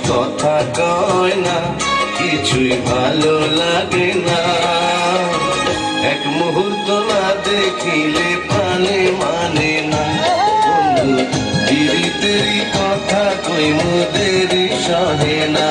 কথা কয় না, কিছুই ভালো লাগে না। এক মুহূর্ত না দেখিলে প্রাণে মানে না। বন্ধু দেরি কথা কই মোদেরই সহে না।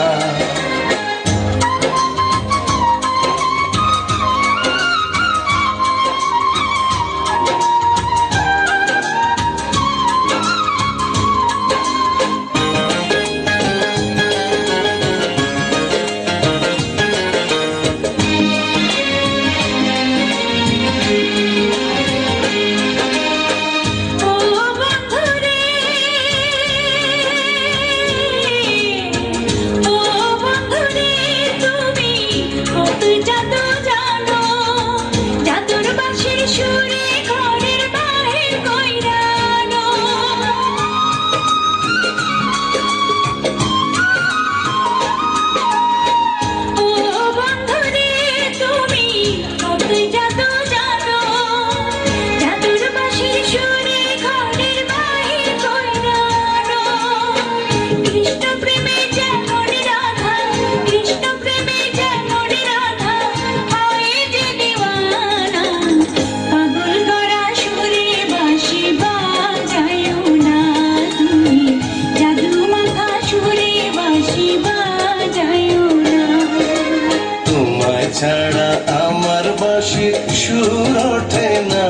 ছাড়া আমার বাঁশির সুর ওঠে না,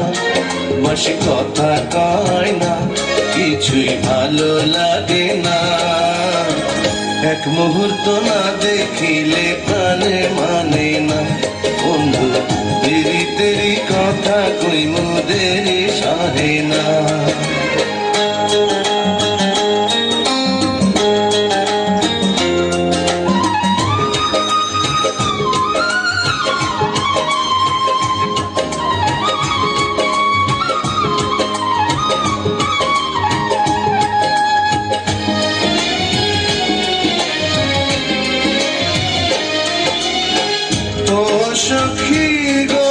বাঁশি কথা কয় না, কিছুই ভালো লাগে না। এক মুহূর্ত না দেখিলে প্রাণে মানে না। বন্ধু দেরি কথা কই মোদেরই সহে না। সখী গো,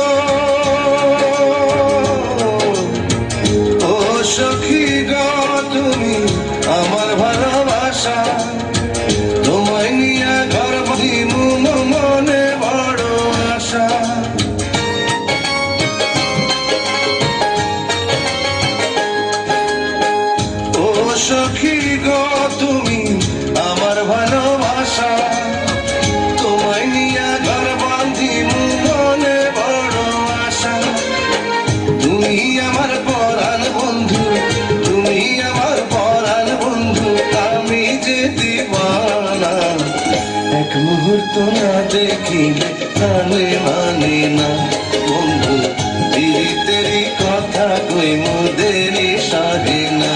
ও সখী গো, তুমি আমার ভালোবাসা, তোমায় নিয়ে ঘর বাঁধিমু মনে বড় আশা। ও সখী গো, তুমি আমার ভালোবাসা, তোমায় নিয়ে ঘর বাঁধিমু মনে বড় আশা। তুমি আমার পরাণ বন্ধু, তুমি আমার পরাণ বন্ধু, আমি যে দিওয়ানা। এক মুহূর্ত না দেখিলে প্রাণে মানে না। বন্ধু দেরি কথা কই মোদেরই সহে না।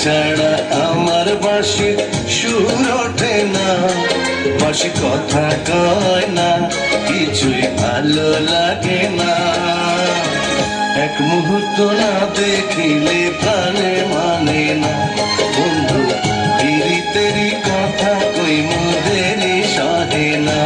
ছাড়া আমার বাঁশির সুর ওঠে না, বাঁশি কথা কয় না, কিছুই ভালো লাগে না। এক মুহূর্ত না দেখিলে প্রাণে মানে না। বন্ধু দেরি কথা কই মোদেরই সহে না।